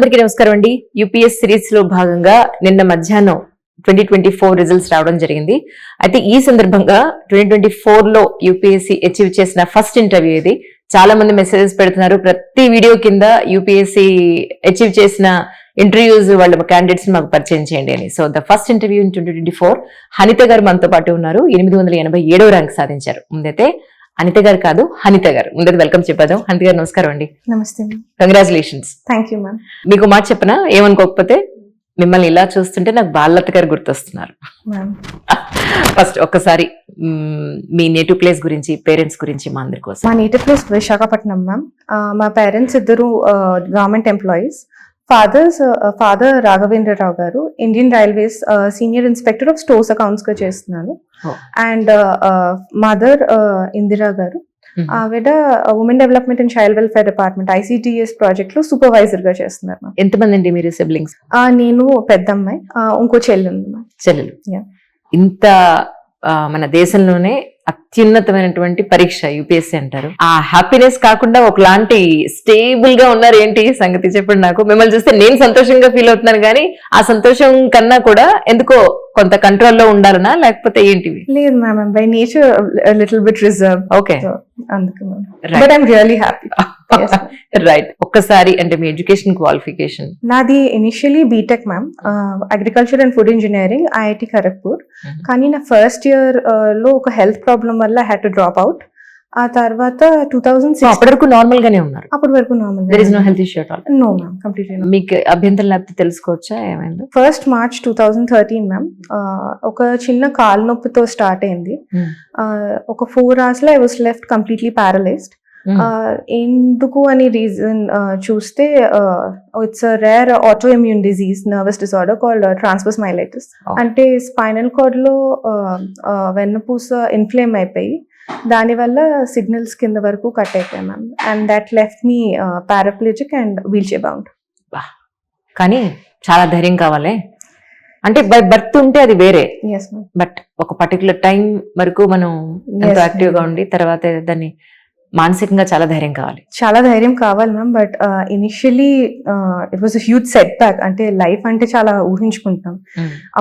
అందరికీ నమస్కారం అండి. యూపీఎస్ సిరీస్ లో భాగంగా నిన్న మధ్యాహ్నం 2024 రిజల్ట్స్ రావడం జరిగింది. అయితే ఈ సందర్భంగా 2024 లో యూపీఎస్సీ అచీవ్ చేసిన ఫస్ట్ ఇంటర్వ్యూ ఇది. చాలా మంది మెసేజెస్ పెడుతున్నారు. ప్రతి వీడియో కింద యూపీఎస్సీ అచీవ్ చేసిన ఇంటర్వ్యూస్ వాళ్ళ క్యాండిడేట్స్ మాకు పరిచయం చేయండి అని. So the first interview in 2024 Hanitha గారు మనతో పాటు ఉన్నారు. 887వ ర్యాంక్ సాధించారు. ముందైతే అనిత గారు కాదు, హనిత గారు. ముందైతే వెల్కమ్ చెప్పేద్దాం. హనిత గారు నమస్కారం అండి. నమస్తే. కంగ్రాచులేషన్స్. Thank you ma'am. మీకు మాట చెప్పనా, ఏమనుకోకపోతే మిమ్మల్ని ఇలా చూస్తుంటే నాకు బాలలత గారు గుర్తొస్తున్నారు. ఫస్ట్ ఒక్కసారి మీ నేటివ్ ప్లేస్ గురించి, పేరెంట్స్ గురించి మా అందరి కోసం. మా నేటివ్ ప్లేస్ విశాఖపట్నం మ్యామ్. మా పేరెంట్స్ ఇద్దరు గవర్నమెంట్ ఎంప్లాయీస్. ఫాదర్ రాఘవేంద్రరావు గారు Indian railways senior inspector of stores accounts గా చేస్తున్నారు. అండ్ మదర్ ఇందిరా గారు, ఆవిడ women development and child welfare department ICTS project లో సూపర్వైజర్ గా చేస్తున్నారు. ఎంతమంది అండి మీరు సిబ్లింగ్స్? నేను పెద్ద అమ్మాయి, ఇంకో చెల్లి ఉంది మ్యామ్. చెల్లెలు. ఇంత మన దేశంలోనే అత్యున్నతమైనటువంటి పరీక్ష యూపీఎస్సీ అంటారు. ఆ హ్యాపీనెస్ కాకుండా ఒకలాంటి స్టేబుల్ గా ఉన్నారు. ఏంటి సంగతి చెప్పండి నాకు. మిమ్మల్ని చూస్తే నేను సంతోషంగా ఫీల్ అవుతున్నాను, కానీ ఆ సంతోషం కన్నా కూడా ఎందుకో కొంత కంట్రోల్లో ఉండాలనా, లేకపోతే ఏంటివి? లేదు ma'am, by nature little bit reserve. Okay, అందుకు but I'm really happy. Right. ఒక్కసారి అంటే మీ ఎడ్యుకేషన్ క్వాలిఫికేషన్? నాది initially BTech ma'am, agriculture and food engineering, IIT Kharagpur. కానీ నా ఫస్ట్ ఇయర్ లో ఒక హెల్త్ ప్రాబ్లం వల్ల I had to drop out. ఆ తర్వాత 2006 అప్పటి వరకు నార్మల్ గానే ఉన్నారు? అప్పటి వరకు normal. There is no health issue at all? No ma'am, completely no. మీకు అభ్యంతరం లేకపోతే తెలుసుకోవచ్చా ఏమైందో? 1st March 2013 మ్యామ్, ఒక చిన్న కాలు నొప్పితో స్టార్ట్ అయింది. ఒక 4 hours లో I was left completely paralysed. ఎందుకు అని రీజన్ చూస్తే it's a rare auto immune disease, nervous disorder called transverse myelitis. అంటే స్పైనల్ కార్డ్ లో వెన్నుపూస ఇన్ఫ్లేమ్ అయిపోయి దానివల్ల సిగ్నల్స్ కింద వరకు కట్ అయిపోయాయి ma'am. And that left me paraplegic and wheelchair bound. కానీ చాలా ధైర్యం కావాలి. అంటే బై బర్త్ ఉంటే అది వేరే, బట్ ఒక పర్టికులర్ టైం వరకు మనం ఎంతో యాక్టివ్ గా ఉండి తర్వాత దాన్ని మానసికంగా చాలా ధైర్యం కావాలి. చాలా ధైర్యం కావాలి ma'am. But initially it was a huge set back. అంటే లైఫ్ అంటే చాలా ఊహించుకుంటాం.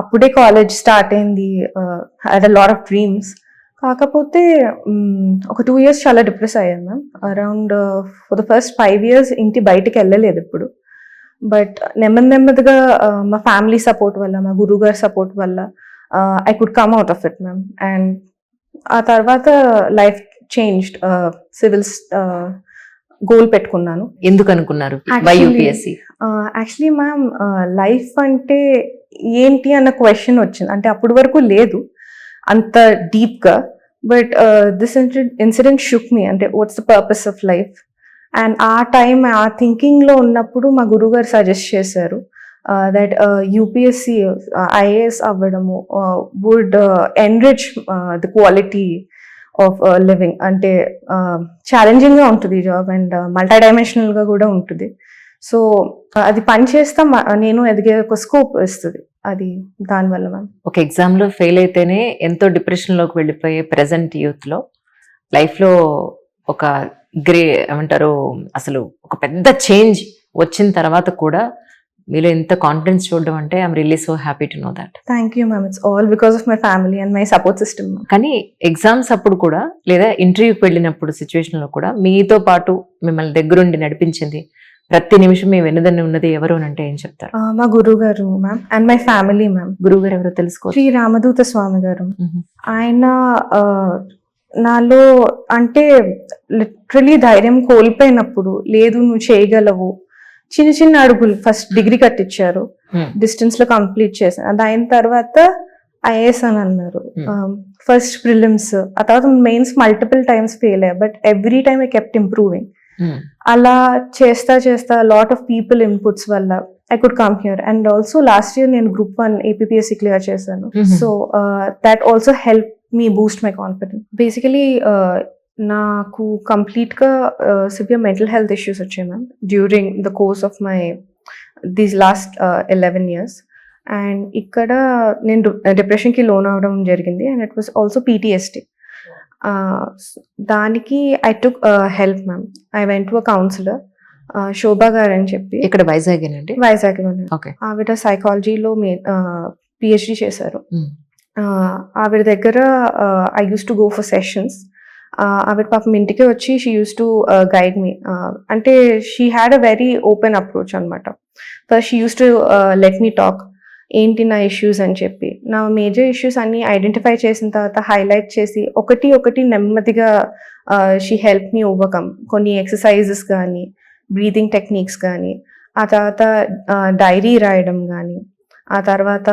అప్పుడే కాలేజ్ స్టార్ట్ అయింది, had a lot of dreams. కాకపోతే ఒక 2 years చాలా డిప్రెస్ అయ్యాను ma'am. Around for the first 5 years ఇంటి బయటికి వెళ్ళలేదు ఇప్పుడు. బట్ నెమ్మదిగా మా ఫ్యామిలీ సపోర్ట్ వల్ల, మా గురువు గారి సపోర్ట్ వల్ల I could come out of it ma'am. And ఆ తర్వాత లైఫ్ చేంజ్డ్. సివిల్స్ గోల్ పెట్టుకున్నాను. ఎందుకు అనుకున్నారు యాక్చువల్లీ మ్యామ్, లైఫ్ అంటే ఏంటి అన్న క్వశ్చన్ వచ్చింది. అంటే అప్పటి వరకు లేదు అంత డీప్ గా. But this incident shook me. అంటే what's the purpose of life? And ఆ టైం ఆ థింకింగ్ లో ఉన్నప్పుడు మా గురువు గారు సజెస్ట్ చేశారు దట్ యూపీఎస్సీ IAS అవ్వడము would enrich the quality of living. అంటే ఛాలెంజింగ్ గా ఉంటుంది జాబ్, అండ్ మల్టీ డైమెన్షనల్ గా కూడా ఉంటుంది. సో అది పని చేస్తా నేను ఎదిగే ఒక స్కోప్ ఇస్తుంది అది. దానివల్ల మ్యామ్ ఒక ఎగ్జామ్ లో ఫెయిల్ అయితేనే ఎంతో డిప్రెషన్ లోకి వెళ్ళిపోయే ప్రెసెంట్ యూత్ లో లైఫ్ లో ఒక ఏమంటారు, అసలు ఒక పెద్ద చేంజ్ వచ్చిన తర్వాత కూడా మీలో ఎంత కాన్ఫిడెన్స్ చూడడం అంటే I'm really so happy to know that. Thank you ma'am. It's all because of my family and my support system. కానీ ఎగ్జామ్స్ అప్పుడు కూడా, లేదా ఇంటర్వ్యూకి వెళ్ళినప్పుడు సిచ్యువేషన్ లో కూడా మీతో పాటు మిమ్మల్ని దగ్గరుండి నడిపించింది, ప్రతి నిమిషం మీ వెన్నుదన్ను ఉన్నది ఎవరు అని అంటే ఏం చెప్తారు? మా గురువు గారు ma'am, and my family ma'am. గురువు గారు ఎవరో తెలుసుకో? శ్రీ రామదూత స్వామి గారు. ఆయన నాలో అంటే లిటరలీ ధైర్యం కోల్పోయినప్పుడు, లేదు నువ్వు చేయగలవు, చిన్న అడుగులు ఫస్ట్ డిగ్రీ కట్టించారు, డిస్టెన్స్ లో కంప్లీట్ చేశాను. అది అయిన తర్వాత IAS అని అన్నారు. ఫస్ట్ ప్రిలిమ్స్, ఆ తర్వాత మెయిన్స్ మల్టిపుల్ టైమ్స్ ఫెయిల్ అయ్యా. But every time I kept improving. అలా చేస్తా లాట్ ఆఫ్ పీపుల్ ఇన్పుట్స్ వల్ల I could come here. And also last year నేను Group 1 APPSC క్లియర్ చేశాను. So that also help me Boost my confidence. Basically నాకు complete గా severe mental health issues వచ్చాయి ma'am during the course of my these last 11 years. And ఇక్కడ నేను డిప్రెషన్కి loan అవడం జరిగింది. And it was also PTSD. దానికి I took help ma'am. I went to a counsellor. Shobha గారు అని చెప్పి ఇక్కడ వైజాగ్ అండి. వైజాగ్ ఓకే. ఆవిడ సైకాలజీలో పిహెచ్డి చేశారు. ఆవిడ దగ్గర I used to go for sessions. ఆవిడ పాపం ఇంటికి వచ్చి she used to guide me. అంటే she had a very open approach అనమాట. First she used to let me talk ఏంటి నా ఇష్యూస్ అని చెప్పి. నా మేజర్ ఇష్యూస్ అన్ని ఐడెంటిఫై చేసిన తర్వాత హైలైట్ చేసి ఒకటి నెమ్మదిగా షీ హెల్ప్ మీ ఓవర్కమ్. కొన్ని ఎక్సర్సైజెస్ కానీ బ్రీతింగ్ టెక్నిక్స్ కానీ, ఆ తర్వాత డైరీ రాయడం కానీ, ఆ తర్వాత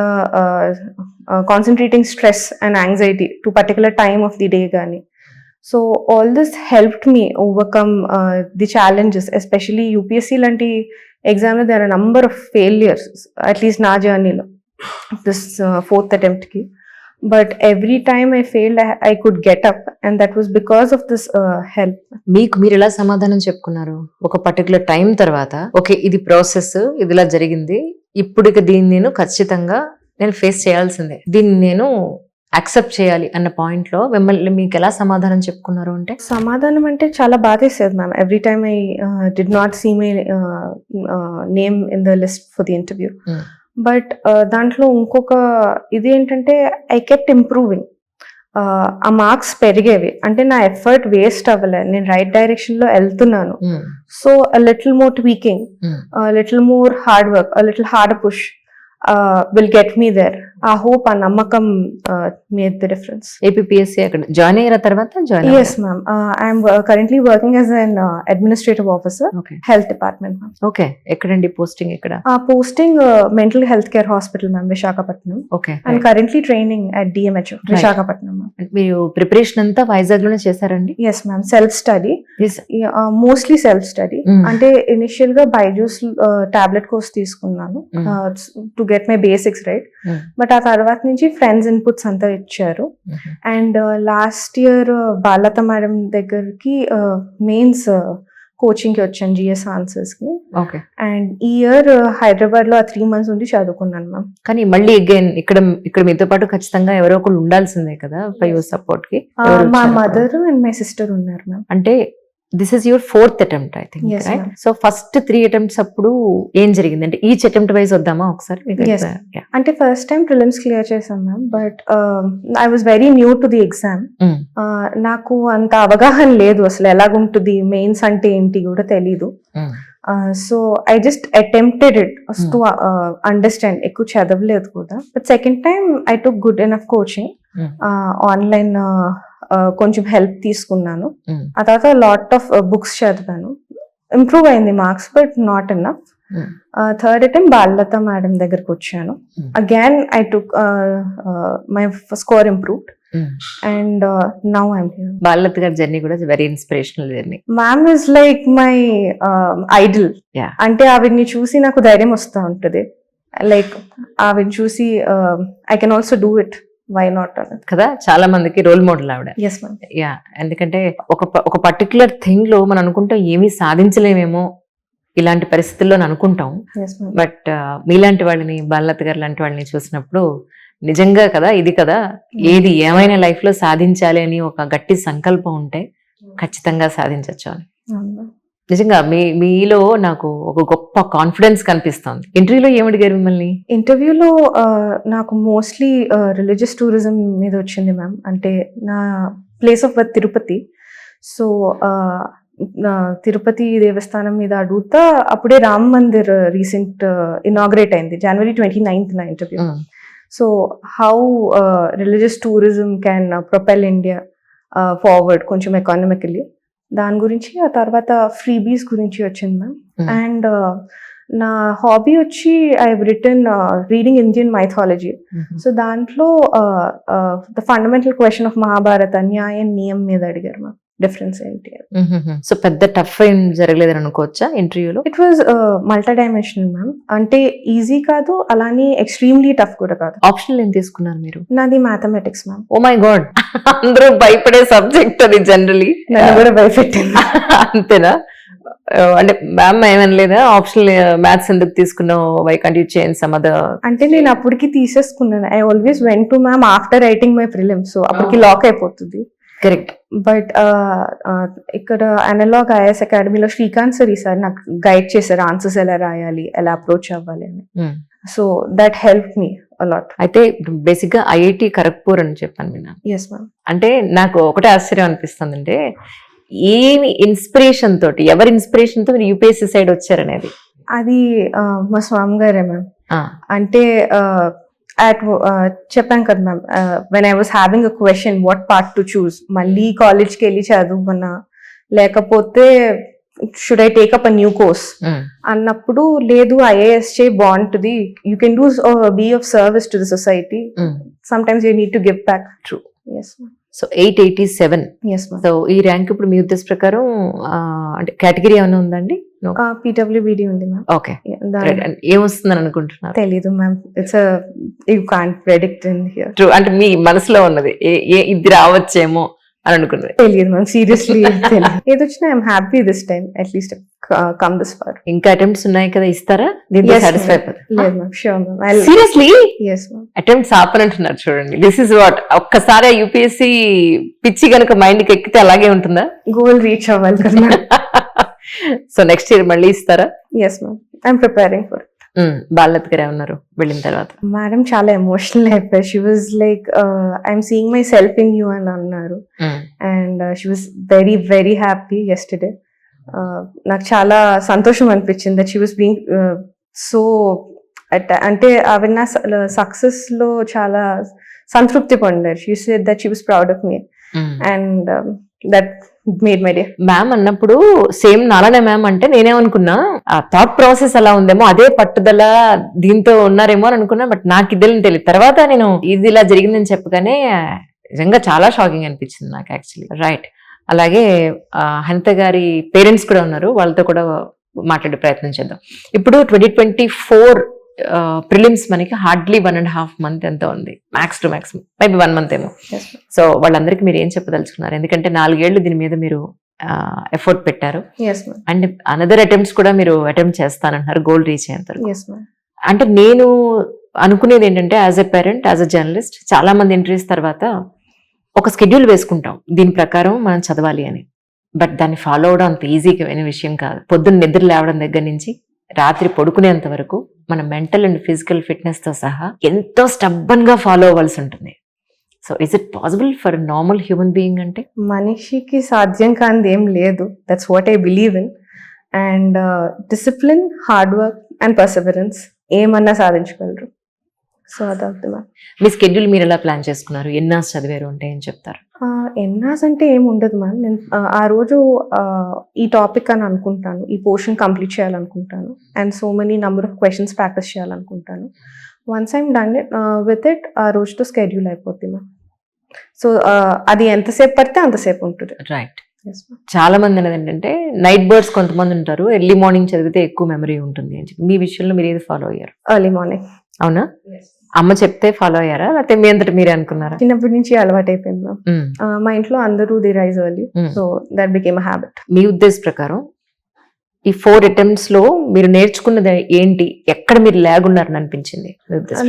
concentrating stress and anxiety to particular time of the day కానీ. So all this helped me overcome the challenges. Especially UPSC లాంటి ఎగ్జామ్లో there are number of failures, at least నా జర్నీలో దిస్ 4th అటెంప్ట్కి. But every time I failed I could get up and that was because of this help. మీకు మీరు ఎలా సమాధానం చెప్పుకున్నారు? ఒక పర్టికులర్ టైం తర్వాత ఓకే ఇది ప్రాసెస్, ఇది ఇలా జరిగింది, ఇప్పుడు ఇక దీన్ని నేను ఖచ్చితంగా నేను ఫేస్ చేయాల్సిందే, దీన్ని నేను యాక్సెప్ట్ చేయాలి అన్న పాయింట్ లో మిమ్మల్ని మీకు ఎలా సమాధానం చెప్పుకున్నారు? అంటే సమాధానం అంటే చాలా బాధేసేది ma'am. Every time I did not see my name in the list for the interview. But దాంట్లో ఇంకొక ఇది ఏంటంటే ఐ కెప్ట్ ఇంప్రూవింగ్. ఆ మార్క్స్ పెరిగేవి, అంటే నా ఎఫర్ట్ వేస్ట్ అవ్వలేదు, నేను రైట్ డైరెక్షన్ లో వెళ్తున్నాను. So little more tweaking, little more hard work, little hard push will get me there. ఆ హోప్, ఆ నమ్మకం మేడ్ ద డిఫరెన్స్. ఏపీఎస్సీ అక్కడ జాయిన్ అయ్యార తర్వాత? Yes ma'am, I'm currently working as an administrative officer, health department ma'am. Okay. ఎక్కడండి posting? ఎక్కడ? ఆ posting mental health care hospital ma'am, Visakhapatnam. Okay. And currently training at DMH Visakhapatnam ma'am. మీరు preparation అంతా వైజాగ్ లోనే చేశారండి? Yes ma'am, self study, mostly self study. అంటే initial గా Byju's tablet course తీసుకున్నాను to get my basics right. But ఆ తర్వాత నుంచి ఫ్రెండ్స్ ఇన్పుట్స్ అంతా ఇచ్చారు. అండ్ లాస్ట్ ఇయర్ బాలత మేడం దగ్గరికి మెయిన్స్ కోచింగ్ కి వచ్చాను, జిఎస్ ఆన్సర్స్ కి. అండ్ ఈ ఇయర్ హైదరాబాద్ లో 3 months ఉండి చదువుకున్నాను మ్యామ్. కానీ మళ్ళీ అగైన్ ఇక్కడ మీతో పాటు ఖచ్చితంగా ఎవరో ఒకళ్ళు ఉండాల్సిందే కదా ఫర్ యువర్ సపోర్ట్ కి? మా మదర్ అండ్ మై సిస్టర్ ఉన్నారు మ్యామ్. అంటే this is your 4th attempt I think, right? So first 3 attempts అప్పుడు ఏం జరిగింది? అంటే ఈచ్ అటెంప్ట్ వైజ్ వద్దామా ఒకసారి? అంటే ఫస్ట్ టైం ప్రిలిమ్స్ క్లియర్ చేశాను ma'am. But I was very new to the exam. నాకు అంత అవగాహన లేదు అసలు ఎలాగుంటుంది, మెయిన్స్ అంటే ఏంటి కూడా తెలీదు. So I just attempted it to understand. ఎక్కువ చదవలేదు కూడా. But second time I took good enough coaching, online కొంచెం హెల్ప్ తీసుకున్నాను. ఆ తర్వాత లాట్ ఆఫ్ బుక్స్ చదివాను, ఇంప్రూవ్ అయింది marks, but not enough. Third attempt Balatha madam దగ్గరకు వచ్చాను. Again I took my score improved and now I'm here. Balatha గారి journey కూడా very inspirational journey. Ma'am is like my idol. అంటే ఆవిడ్ని చూసి నాకు ధైర్యం వస్తూ ఉంటుంది. లైక్ ఆవిడ్ని చూసి I can also do it, why not కదా. చాలా మందికి రోల్ మోడల్ ఆవిడ. యా, ఎందుకంటే ఒక పర్టికులర్ థింగ్ లో మనం అనుకుంటాం ఏమీ సాధించలేమేమో ఇలాంటి పరిస్థితుల్లో అనుకుంటాం. బట్ మీలాంటి వాళ్ళని, బాలత గారు లాంటి వాళ్ళని చూసినప్పుడు నిజంగా కదా ఇది కదా, ఏది ఏమైనా లైఫ్ లో సాధించాలి అని ఒక గట్టి సంకల్పం ఉంటే ఖచ్చితంగా సాధించవచ్చు అని. నిజంగా మీలో నాకు ఒక గొప్ప కాన్ఫిడెన్స్ కనిపిస్తుంది. ఇంటర్వ్యూలో ఏమడిగారు మిమ్మల్ని? ఇంటర్వ్యూలో నాకు మోస్ట్లీ రిలీజియస్ టూరిజం మీద వచ్చింది మ్యామ్. అంటే నా place of birth Tirupati. So Tirupati Devasthanam మీద అడుగుతా. అప్పుడే రామ్ మందిర్ రీసెంట్ ఇనాగ్రేట్ అయింది, January 29th నా interview. So how religious tourism can propel India forward కొంచెం ఎకానమికలీ, దాని గురించి. ఆ తర్వాత ఫ్రీబీస్ గురించి వచ్చింది మ్యామ్. అండ్ నా హాబీ వచ్చి I have written reading Indian mythology. So దాంట్లో the fundamental question of Mahabharata, న్యాయం నియం మీద అడిగారు మ్యామ్. డిఫరెన్స్ ఏంటి? సో పెద్ద టఫ్ ఏం జరగలేదని అనుకోవచ్చా ఇంటర్వ్యూలో? It was multi dimensional ma'am. అంటే ఈజీ కాదు, అలానే ఎక్స్ట్రీమ్లీ టఫ్ కూడా కాదు. ఆప్షనల్ ఏం తీసుకున్నారు మీరు? నాది mathematics ma'am. Oh my God, అందరూ భయపడే సబ్జెక్ట్ అది. జనరలీ నన్ను కూడా భయపెట్టింది. అంతేనా? అంటే మ్యామ్ ఏమనలేదా ఆప్షనల్ మ్యాథ్స్ ఎందుకు తీసుకున్నావు, why can't you change some other? అంటే నేను అప్పటికి తీసేసుకున్నాను. I always went to ma'am after writing my prelims. So అప్పటికి లాక్ అయిపోతుంది. కరెక్ట్. బట్ ఇక్కడ అనలాగ్ ఐఎస్ అకాడమీలో శ్రీకాంత్ సార్ ఈసారి నాకు గైడ్ చేశారు ఆన్సర్స్ ఎలా రాయాలి, ఎలా అప్రోచ్ అవ్వాలి అని. So that help me a lot. అయితే బేసిక్ గా ఐఐటి ఖరగ్పూర్ అని చెప్పాను విన్నాను. Yes ma'am. అంటే నాకు ఒకటే ఆశ్చర్యం అనిపిస్తుంది, అంటే ఏమి ఇన్స్పిరేషన్ తోటి, ఎవరి ఇన్స్పిరేషన్ తో మీరు యూపీఎస్సీ సైడ్ వచ్చారనేది? అది మా స్వామి గారే మ్యామ్. అంటే చెప్పాను కదా ma'am, when I was having a question what part to choose, మళ్ళీ కాలేజ్కి వెళ్ళి చదువుకున్నా లేకపోతే should I take up a new course అన్నప్పుడు, లేదు ఐఏఎస్ చే బాగుంటుంది, you can do be of service to the society, sometimes you need to give back. True. Yes ma'am. So 887. Yes ma'am. So ఈ rank ఇప్పుడు మీ ఉద్దేశ ప్రకారం అంటే కేటగిరీ ఏమైనా ఉందండి? పీడబ్ల్యూబీడీ ఉంది మ్యామ్. ఓకే. ఏమొస్తుందని అనుకుంటున్నారు? తెలీదు ma'am. It's you can't predict in here. True. అంటే మీ మనసులో ఉన్నది ఇది రావచ్చేమో అని అనుకున్నది? తెలియదు మ్యామ్, సీరియస్లీ ఏది వచ్చినా I'm happy this time, at least come this far. ఇంకా అటెంప్ట్స్ ఉన్నాయి కదా, ఇస్తారా? దీంతో సాటిస్ఫై అయిపోతారు? లేదు ma'am, sure ma'am. Seriously? Yes ma'am. Attempts ఆపనంటున్నారు చూడండి. This is what. ఒక్కసారి యూపీఎస్సీ పిచ్చి కనుక మైండ్ కి ఎక్కితే అలాగే ఉంటుందా? గోల్ రీచ్ అవ్వాలి కదా మ్యామ్. సో నెక్స్ట్ ఇయర్ మళ్ళీ ఇస్తారా? Yes ma'am, I'm preparing for. Balath గారు ఉన్నారు వెళ్ళిన తర్వాత? మేడం చాలా ఎమోషనల్ అయిపోయారు. She was like I'm seeing my self in you అని అన్నారు. And she was very very happy yesterday. నాకు చాలా సంతోషం అనిపించింది that she was being so, అంటే ఆవిడ నా సక్సెస్ లో చాలా సంతృప్తి పొందారు. She said that she was proud of me and that made my day. Ma'am అన్నప్పుడు సేమ్ నాలానే మ్యామ్ అంటే నేనేమనుకున్నా, ఆ థాట్ ప్రాసెస్ అలా ఉందేమో, అదే పట్టుదల దీంతో ఉన్నారేమో అని అనుకున్నా. బట్ నాకు ఇదేం తెలియదు. తర్వాత నేను ఇది ఇలా జరిగిందని చెప్పగానే నిజంగా చాలా షాకింగ్ అనిపించింది నాకు యాక్చువల్లీ. రైట్. అలాగే హనిత గారి పేరెంట్స్ కూడా ఉన్నారు, వాళ్ళతో కూడా మాట్లాడే ప్రయత్నం చేద్దాం. ఇప్పుడు 2024 ప్రిలిమ్స్ మనకి హార్డ్లీ 1.5 month ఎంతో ఉంది, max to max maybe 1 month ఏమో. సో వాళ్ళందరికీ మీరు ఏం చెప్పదలుచుకున్నారు? ఎందుకంటే 4 ఏళ్ళు దీని మీద మీరు ఎఫర్ట్ పెట్టారు, అండ్ అనదర్ అటెంప్ట్స్ కూడా మీరు అటెంప్ట్ చేస్తానంటున్నారు గోల్ రీచ్ అయ్యేంత. అంటే నేను అనుకునేది ఏంటంటే, as a parent, as a journalist, చాలా మంది ఇంటర్వ్యూస్ తర్వాత ఒక స్కెడ్యూల్ వేసుకుంటాం దీని ప్రకారం మనం చదవాలి అని. బట్ దాన్ని ఫాలో అవడం అంత ఈజీగా అయిన విషయం కాదు. పొద్దున్న నిద్ర లేవడం దగ్గర నుంచి రాత్రి పడుకునేంత వరకు మన మెంటల్ అండ్ ఫిజికల్ ఫిట్నెస్ తో సహా ఎంతో స్టబ్బన్ గా ఫాలో అవ్వాల్సి ఉంటుంది. So is it possible for normal human being? అంటే మనిషికి సాధ్యం కానిది ఏం లేదు. That's what I believe in. And discipline, hard work and perseverance ఏమన్నా సాధించగలరు. సో అదవుతుంది మ్యామ్. మీ స్కెడ్యూల్ మీరు ఎలా ప్లాన్ చేసుకున్నారు? ఎన్నాస్ చదివారు అంటే ఏం చెప్తారు? ఎన్నాస్ అంటే ఏం ఉండదు మ్యామ్. నేను ఆ రోజు ఈ టాపిక్ అని అనుకుంటాను, ఈ పోర్షన్ కంప్లీట్ చేయాలనుకుంటాను, and so many number of questions practice చేయాలనుకుంటాను. Once I'm done it with it, ఆ రోజుతో స్కెడ్యూల్ అయిపోతుంది మ్యామ్. సో అది ఎంతసేపు పడితే అంతసేపు ఉంటుంది. రైట్. చాలా మంది అనేది ఏంటంటే, నైట్ బర్డ్స్ కొంతమంది ఉంటారు, ఎర్లీ మార్నింగ్ చదివితే ఎక్కువ మెమరీ ఉంటుంది అని చెప్పి. మీ విషయంలో మీరు ఏది ఫాలో అయ్యారు? Early morning. అవునా? అమ్మ చెప్తే ఫాలో అయ్యారా, లేకపోతే మీ అంతటి మీరే అనుకున్నారా? చిన్నప్పటి నుంచి అలవాటు అయిపోయింది మ్యామ్. మా ఇంట్లో అందరూ the rise early, so that became a habit. మీ ఉద్దేశ ప్రకారం ఈ 4 attempts లో మీరు నేర్చుకున్నది ఏంటి? ఎక్కడ మీరు లాగున్నారని అనిపించింది?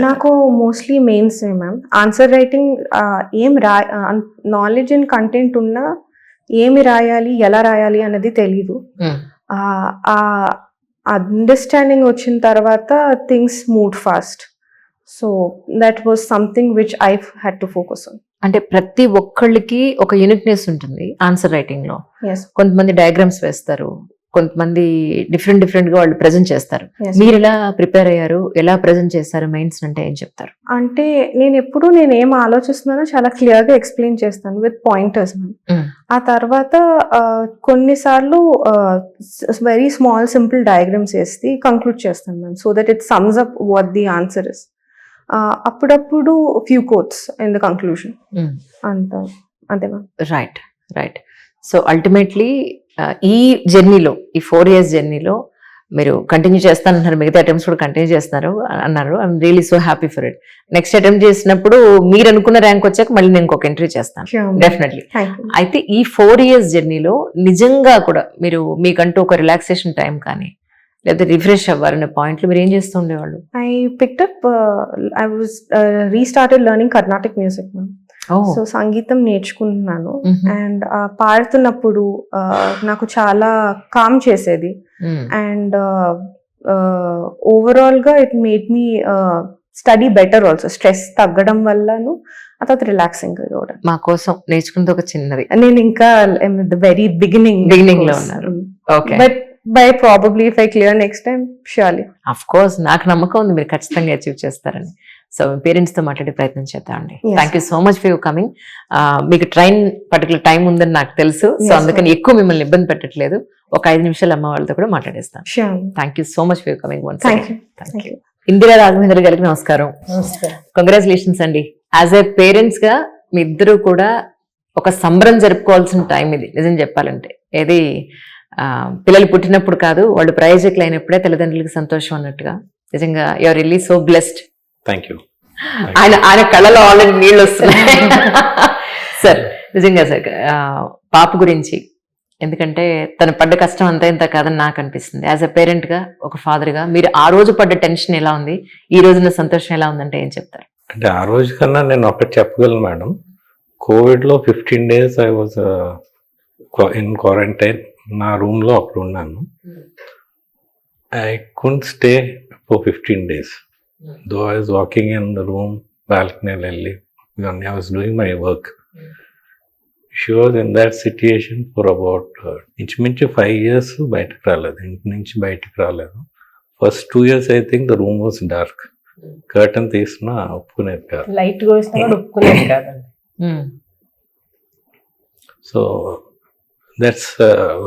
నాకు mostly mains ma'am. Answer writing ఏం నాలెడ్జ్ అండ్ కంటెంట్ ఉన్నా ఏమి రాయాలి, ఎలా రాయాలి అన్నది తెలీదు. ఆ అండర్స్టాండింగ్ వచ్చిన తర్వాత things move fast. So that was something which I had to focus on. అంటే ప్రతి ఒక్కళ్ళకి ఒక యూనిక్నెస్ ఉంటుంది ఆన్సర్ రైటింగ్ లో. కొంతమంది డయాగ్రామ్స్ వేస్తారు, కొంతమంది డిఫరెంట్ గా వాళ్ళు ప్రెజెంట్ చేస్తారు. మీరు ఎలా ప్రిపేర్ అయ్యారు, ఎలా ప్రెజెంట్ చేస్తారు మైండ్స్ అంటే ఏం చెప్తారు? అంటే నేను ఏం ఆలోచిస్తున్నానో చాలా క్లియర్ గా ఎక్స్ప్లెయిన్ చేస్తాను విత్ పాయింటర్స్. ఆ తర్వాత కొన్నిసార్లు వెరీ స్మాల్ సింపుల్ డయాగ్రామ్స్ వేసి కంక్లూడ్ చేస్తాను ma'am, so that it sums up what the answer is. అప్పుడప్పుడు few quotes in the conclusion. అంతే మ్యామ్. రైట్. సో అల్టిమేట్లీ ఈ జర్నీలో, ఈ 4 years జర్నీలో మీరు కంటిన్యూ చేస్తానంటున్నారు, మిగతా అటెంప్ట్స్ కూడా కంటిన్యూ చేస్తున్నారు అన్నారు. I'm really so happy for it. Next attempt చేసినప్పుడు మీరు అనుకున్న ర్యాంక్ వచ్చాక మళ్ళీ నేను ఇంకొక ఎంట్రీ చేస్తాను డెఫినెట్లీ. అయితే ఈ 4 years జర్నీలో నిజంగా కూడా మీరు మీకంటూ ఒక రిలాక్సేషన్ టైం కానీ, లేదా రిఫ్రెష్ అవ్వాలనే పాయింట్లు మీరు ఏం చేస్తూ ఉండేవాళ్ళు? I picked up, I was restarted learning Carnatic music, ma'am. So సంగీతం నేర్చుకుంటున్నాను. అండ్ పాడుతున్నప్పుడు నాకు చాలా కామ్ చేసేది. అండ్ ఓవరాల్ గా it made me study better also. Stress తగ్గడం వల్లను ఆ తర్వాత రిలాక్సింగ్ కూడా. మా కోసం నేర్చుకుంటే ఒక చిన్నది. నేను ఇంకా వెరీ బిగినింగ్ లో ఉన్నారు. Okay, but by probably if I clear next time surely. Of course నాకు నమ్మకం ఉంది మీరు ఖచ్చితంగా అచీవ్ చేస్తారని. సో పేరెంట్స్ తో మాట్లాడే ప్రయత్నం చేద్దామండి. Thank you so much for your coming. మీకు పర్టికులర్ టైం ఉందని నాకు తెలుసు, సో అందుకని ఎక్కువ మిమ్మల్ని ఇబ్బంది పెట్టట్లేదు. ఒక 5 నిమిషాలు అమ్మ వాళ్ళతో కూడా మాట్లాడేస్తాను. Thank you so much for your coming once. Thank you. Indira Raghavendra గారికి నమస్కారం. కంగ్రాచులేషన్స్ అండి. యాజ్ ఏ పేరెంట్స్ గా మీ ఇద్దరు కూడా ఒక సంబరం జరుపుకోవాల్సిన టైం ఇది, నిజం చెప్పాలంటే. ఏది పిల్లలు పుట్టినప్పుడు కాదు, వాళ్ళు ప్రయోజకులు అయినప్పుడే తల్లిదండ్రులకు సంతోషం అన్నట్టుగా. నిజంగా you're really so blessed. Thank you. ఆయన కళ్ళలో ఆల్రెడీ నీళ్ళు వస్తున్నాయి. సార్ నిజంగా సార్ పాప గురించి, ఎందుకంటే తను పడ్డ కష్టం అంతా ఇంత కాదని నాకు అనిపిస్తుంది. యాజ్ ఎ పేరెంట్ గా, ఒక ఫాదర్ గా మీరు ఆ రోజు పడ్డ టెన్షన్ ఎలా ఉంది, ఈ రోజున సంతోషం ఎలా ఉందంటే ఏం చెప్తారు? అంటే ఆ రోజు కన్నా నేను ఒకటి చెప్పగలను మేడం. కోవిడ్లో 15 days I was in quarantine. నా రూమ్లో అప్పుడు ఉన్నాను. I couldn't stay for 15 days. Though I was walking in the room, బాల్కనీలో వెళ్ళి I was doing my work. She was in that situation for about ఇంచుమించు 5 years బయటకు రాలేదు, ఇంటి నుంచి బయటకు రాలేదు. First 2 years I think the room was dark. Curtain తీసినా ఒప్పుకునేది కాదు, లైట్ ఒప్పుకునేది కాదండి. So that's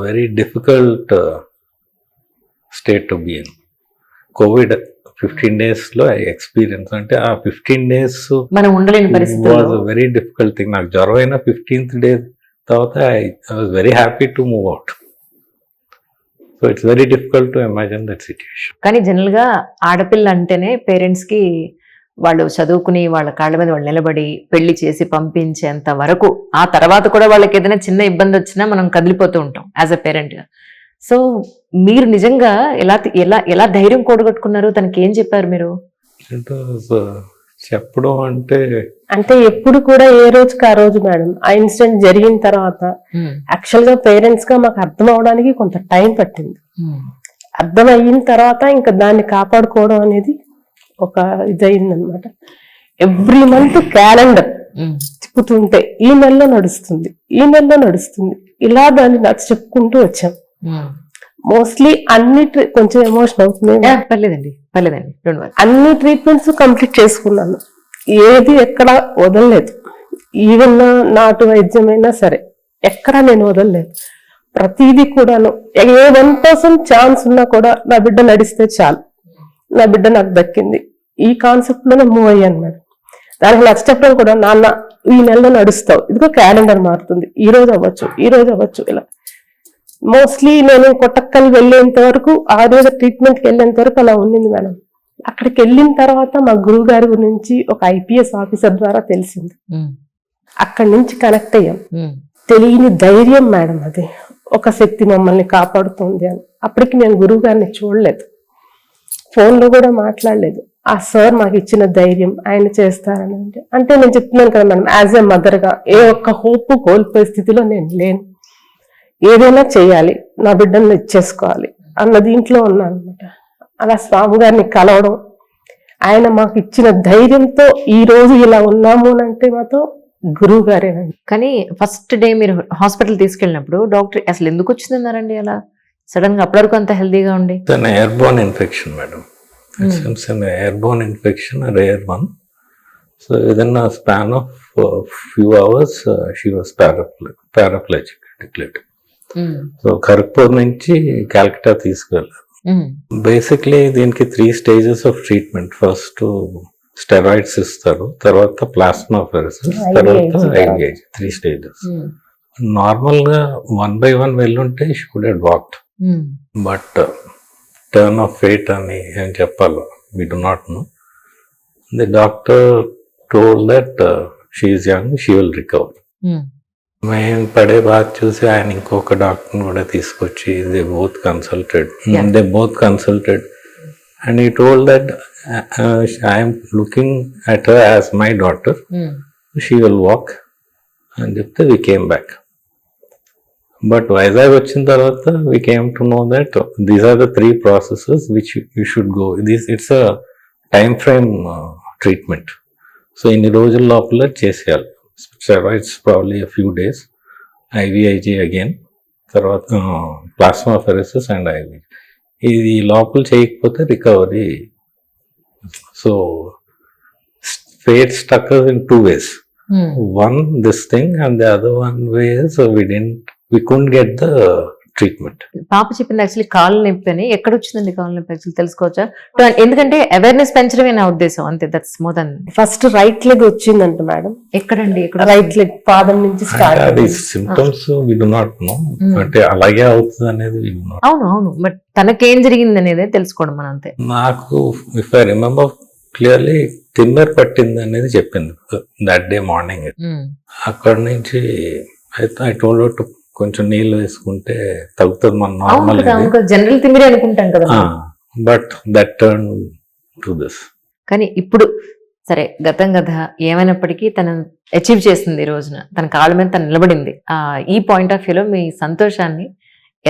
very difficult state to be in. Covid 15 days లో ఎక్స్పీరియన్స్ అంటే ఆ 15 days మనం ఉండలేని పరిస్థితి వాజ్ వెరీ డిఫికల్ట్ థింగ్. నాకు జ్వరం అయిన 15th day తర్వాత I was very happy to move out. So it's very difficult to imagine that situation. కానీ జనరల్ గా ఆడపిల్ల అంటేనే పేరెంట్స్ కి వాళ్ళు చదువుకుని వాళ్ళ కాళ్ళ మీద వాళ్ళు నిలబడి పెళ్లి చేసి పంపించేంత వరకు, ఆ తర్వాత కూడా వాళ్ళకి ఏదైనా చిన్న ఇబ్బంది వచ్చినా మనం కదిలిపోతూ ఉంటాం యాజ్ అ పేరెంట్ గా. సో మీరు నిజంగా ఎలా ఎలా ఎలా ధైర్యం కూడగట్టుకున్నారు? తనకి ఏం చెప్పారు మీరు? చెప్పడం అంటే ఎప్పుడు కూడా ఏ రోజుకి ఆ రోజు మేడం. ఆ ఇన్సిడెంట్ జరిగిన తర్వాత యాక్చువల్ గా పేరెంట్స్ గా మాకు అర్థం అవడానికి కొంత టైం పట్టింది. అర్థం అయిన తర్వాత ఇంకా దాన్ని కాపాడుకోవడం అనేది ఒక ఇదయిందనమాట. ఎవ్రీ మంత్ క్యాలెండర్ తిప్పుతుంటే ఈ నెలలో నడుస్తుంది, ఈ నెలలో నడుస్తుంది, ఇలా దాన్ని నచ్చ చెప్పుకుంటూ వచ్చాం. మోస్ట్లీ అన్ని కొంచెం ఎమోషన్ అవుతుంది. పర్లేదండి. అన్ని ట్రీట్మెంట్స్ కంప్లీట్ చేసుకున్నాను, ఏది ఎక్కడ వదలలేదు. ఈవెన్ నాటు వైద్యమైనా సరే ఎక్కడ నేను వదలలేదు. ప్రతిదీ కూడాను ఏ 1% ఛాన్స్ ఉన్నా కూడా నా బిడ్డ నడిస్తే చాలు, నా బిడ్డ నాకు దక్కింది, ఈ కాన్సెప్ట్ లోనే మూవ్ అయ్యాను మేడం. దానికి నచ్చటప్పుడు కూడా నాన్న ఈ నెలలో నడుస్తావు, ఇదిగో క్యాలెండర్ మారుతుంది, ఈ రోజు అవ్వచ్చు ఇలా. మోస్ట్లీ నేను కొట్టక్కల్ వెళ్ళేంత వరకు, ఆయుర్వేద ట్రీట్మెంట్కి వెళ్ళేంత వరకు అలా ఉండింది మేడం. అక్కడికి వెళ్ళిన తర్వాత మా గురువు గారి గురించి ఒక IPS ఆఫీసర్ ద్వారా తెలిసింది. అక్కడి నుంచి కనెక్ట్ అయ్యాం. తెలియని ధైర్యం మేడం అది, ఒక శక్తి మమ్మల్ని కాపాడుతుంది అని. అప్పటికి నేను గురువు గారిని చూడలేదు, ఫోన్లో కూడా మాట్లాడలేదు. ఆ సార్ మాకు ఇచ్చిన ధైర్యం, ఆయన చేస్తారని అంటే నేను చెప్తున్నాను కదా మేడం, యాజ్ ఎ మదర్గా ఏ ఒక్క హోప్ కోల్పోయే స్థితిలో నేను లేను. ఏదైనా చేయాలి, నా బిడ్డను ఇచ్చేసుకోవాలి అన్న దీంట్లో ఉన్నాను అనమాట. అలా స్వామి గారిని కలవడం, ఆయన మాకు ఇచ్చిన ధైర్యంతో ఈ రోజు ఇలా ఉన్నాము అని అంటే మాత్రం గురువు గారేనండి. కానీ ఫస్ట్ డే మీరు హాస్పిటల్ తీసుకెళ్ళినప్పుడు డాక్టర్ అసలు ఎందుకు వచ్చిందన్నారండి అలా సడన్ గా? అప్పటి వరకు అంత హెల్దీగా ఉండి. Airborne infection madam. Airborne infection, rare one. So within a span of few hours she was paraplegic declared. So Kharagpur నుంచి కాల్కటా తీసుకెళ్ళారు. బేసిక్లీ దీనికి 3 stages of treatment. First steroids ఇస్తారు, తర్వాత ప్లాస్మాఫెరసిస్, తర్వాత ఐవిఐజి. 3 stages. నార్మల్ గా 1 by 1 వెళ్ళుంటే she would have walked. But turn of fate అని ఏం చెప్పాలో we do not know. The doctor told that she is young, she will recover. మేము పడే బాధ చూసి ఆయన ఇంకొక డాక్టర్ని కూడా తీసుకొచ్చి they both consulted and he told that I'm looking at her as my daughter, she will walk అని చెప్తే we came back. But Vizag వచ్చిన తర్వాత we came to know that these are the 3 processes which you should go. It's a time frame treatment. So ఇన్ని రోజుల లోపల చేసేయాలి. Steroids probably a few days, IVIG again, తర్వాత plasmapheresis and IV. ఇది లోపల చేయకపోతే recovery. So fate stuck us in 2 ways. One, this thing, and the other one way is we couldn't get the treatment. పాప చెప్పింది actually కాళ్ళు నొప్పి అని. ఎక్కడ వచ్చిందండి కాళ్ళు నొప్పి యాక్చువల్లీ తెలుసుకోవచ్చా? ఎందుకంటే అవేర్నెస్ పెంచడమే నా ఉద్దేశం, అంతే. That's more than. First right leg వచ్చిందంట మేడం. ఎక్కడండి? రైట్ లెగ్ పాదం నుంచి స్టార్ట్. అది symptoms we do not know, అంటే అలాగే అవుతుంది అనేది వి డు నాట్. అవును, బట్ తనకేం జరిగింది అనేది తెలుసుకోవడం మనం, అంతే. నాకు ఇఫ్ ఐ రిమెంబర్ క్లియర్లీ తిమ్మెర్ పట్టింది అనేది చెప్పింది దట్ డే మార్నింగ్. అక్కడ నుంచి ఐ టోల్డ్ హర్ టు కొంచెం నీళ్ళు వేసుకుంటే తగ్గుతుంది మన నార్మల్. జనరల్ తిమ్మిరి అనుకుంటాం కదా, but that turn to this. కానీ ఇప్పుడు సరే, గతం కథ ఏమైనప్పటికీ తను అచీవ్ చేసింది. ఈ రోజున తన కాళ్ళ మీద తను నిలబడింది. ఈ పాయింట్ ఆఫ్ వ్యూలో మీ సంతోషాన్ని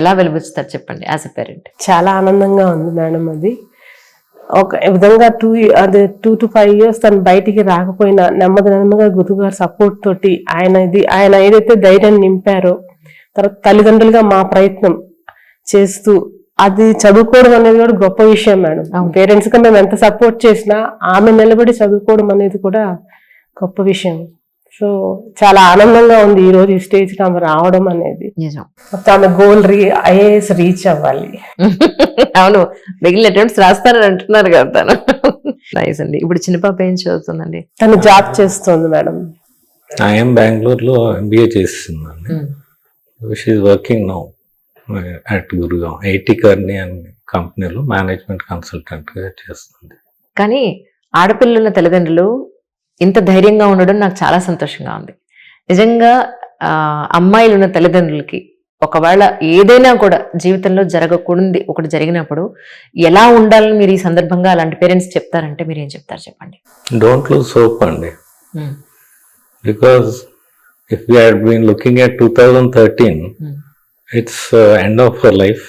ఎలా వెలువచ్చుతారు చెప్పండి యాజ్ ఎ పేరెంట్? చాలా ఆనందంగా ఉంది మేడం. అది ఒక విధంగా 2 to 5 years తను బయటికి రాకపోయినా నెమ్మదిగా గురుగారు సపోర్ట్ తోటి ఆయన ఏదైతే ధైర్యం నింపారో, తర్వాత తల్లిదండ్రులుగా మా ప్రయత్నం చేస్తూ అది చదువుకోవడం అనేది కూడా గొప్ప విషయం మేడం. పేరెంట్స్ గా మేము ఎంత సపోర్ట్ చేసినా ఆమె నిలబడి చదువుకోవడం అనేది కూడా గొప్ప విషయం. సో చాలా ఆనందంగా ఉంది ఈ రోజు ఈ స్టేజ్ కి ఆమె రావడం అనేది. ఆమె గోల్ IAS రీచ్ అవ్వాలి. అవును, మిగిలిన అటెంప్ట్స్ రాస్తారని అంటున్నారు కదా తను. నైస్ అండి. ఇప్పుడు చిన్న పాప ఏం చదువుతుందండి? తను జాబ్ చేస్తుంది మేడం. ఐఎం బెంగళూరులో MBA చేస్తుందండి. She's working now at Gurgaon IT కర్ని అనే కంపెనీలో మేనేజ్మెంట్ కన్సల్టెంట్ గా చేస్తుంది. కానీ ఆడపిల్లల తల్లిదండ్రులు ఇంత ధైర్యంగా ఉండడం నాకు చాలా సంతోషంగా ఉంది. నిజంగా అమ్మాయిలు ఉన్న తల్లిదండ్రులకి ఒకవేళ ఏదైనా కూడా జీవితంలో జరగకూడదు ఒకటి జరిగినప్పుడు ఎలా ఉండాలని మీరు ఈ సందర్భంగా అలాంటి పేరెంట్స్ చెప్తారంటే మీరు ఏం చెప్తారు చెప్పండి? డోంట్ లూజ్ హోప్ అండి. Because if we had been looking at 2013, it's end of her life.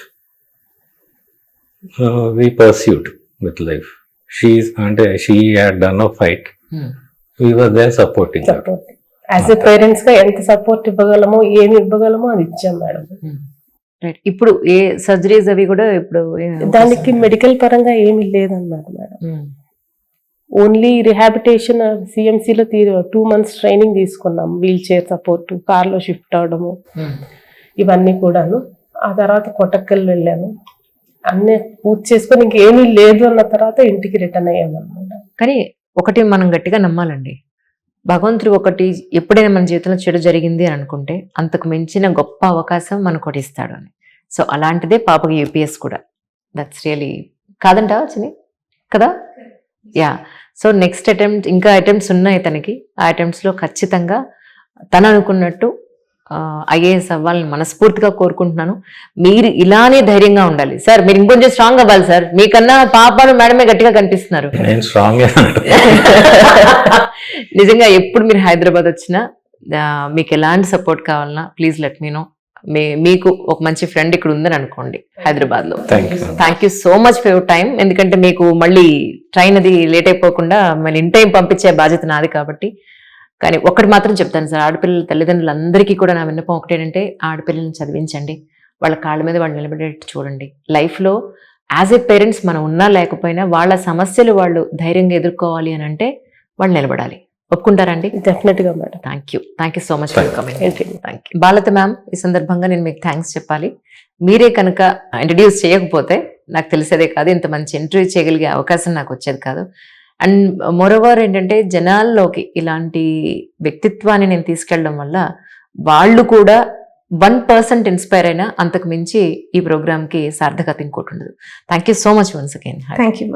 We pursued with life. She had done a fight. We were there supporting her. As a parents గా ఎంత support ఇవ్వగలమో, ఏమి ఇవ్వగలమో అది ఇచ్చాం madam. Right. ఇప్పుడు ఏ surgeries అవి కూడా ఇప్పుడు దానికి మెడికల్ పరంగా ఏమి లేదన్నారు మేడం. ఓన్లీ రిహాబిటేషన్ CMC లో 2 months ట్రైనింగ్ తీసుకున్నాం. వీల్ చైర్ సపోర్ట్, కార్ లో షిఫ్ట్ అవడము, ఇవన్నీ కూడాను. ఆ తర్వాత కొట్టక్కల్ వెళ్ళాను, అన్నీ పూర్తి చేసుకొని ఇంకేమీ లేదు అన్న తర్వాత ఇంటికి రిటర్న్ అయ్యామన్నమాట. కానీ ఒకటి మనం గట్టిగా నమ్మాలండి, భగవంతుడు ఒకటి ఎప్పుడైనా మన జీవితంలో చెడు జరిగింది అని అనుకుంటే అంతకు మించిన గొప్ప అవకాశం మనకు ఒకటి ఇస్తాడు అని. సో అలాంటిదే పాపకి UPS కూడా. దట్స్ రియలీ కాదంటా చిని కదా? యా. సో నెక్స్ట్ అటెంప్ట్, ఇంకా అటెంప్ట్స్ ఉన్నాయి తనకి. ఆ అటెంప్ట్స్లో ఖచ్చితంగా తను అనుకున్నట్టు IAS అవ్వాలని మనస్ఫూర్తిగా కోరుకుంటున్నాను. మీరు ఇలానే ధైర్యంగా ఉండాలి సార్. మీరు ఇంకొంచెం స్ట్రాంగ్ అవ్వాలి సార్. మీకన్నా పాపను మేడమే గట్టిగా కనిపిస్తున్నారు. నిజంగా ఎప్పుడు మీరు హైదరాబాద్ వచ్చినా మీకు ఎలాంటి సపోర్ట్ కావాలన్నా ప్లీజ్ లెట్ మీ నో. మీకు ఒక మంచి ఫ్రెండ్ ఇక్కడ ఉందని అనుకోండి హైదరాబాద్ లో. Thank you so much for your time. ఎందుకంటే మీకు మళ్ళీ ట్రైన్ అది లేట్ అయిపోకుండా మళ్ళీ ఇన్ టైం పంపించే బాధ్యత నాది కాబట్టి. కానీ ఒక్కటి మాత్రం చెప్తాను సార్, ఆడపిల్లల తల్లిదండ్రులందరికీ కూడా నా విన్నపం ఒకటేంటంటే ఆడపిల్లల్ని చదివించండి, వాళ్ళ కాళ్ళ మీద వాళ్ళు నిలబడేట్టు చూడండి. లైఫ్లో యాజ్ ఎ పేరెంట్స్ మనం ఉన్నా లేకపోయినా వాళ్ళ సమస్యలు వాళ్ళు ధైర్యంగా ఎదుర్కోవాలి అని అంటే వాళ్ళు నిలబడాలి. ఒప్పుకుంటారండి? డెఫినెట్గా madam. Thank you so much for coming. Thank you Balatha ma'am. ఈ సందర్భంగా నేను మీకు థ్యాంక్స్ చెప్పాలి. మీరే కనుక ఇంట్రడ్యూస్ చేయకపోతే నాకు తెలిసేదే కాదు, ఇంత మంచి ఇంటర్వ్యూ చేయగలిగే అవకాశం నాకు వచ్చేది కాదు. అండ్ మోరోవర్ ఏంటంటే జనాల్లోకి ఇలాంటి వ్యక్తిత్వాన్ని నేను తీసుకెళ్ళడం వల్ల వాళ్ళు కూడా 1% ఇన్స్పైర్ అయినా అంతకు మించి ఈ ప్రోగ్రామ్కి సార్థకత ఇంకోటి ఉండదు. Thank you so much once again. Thank you.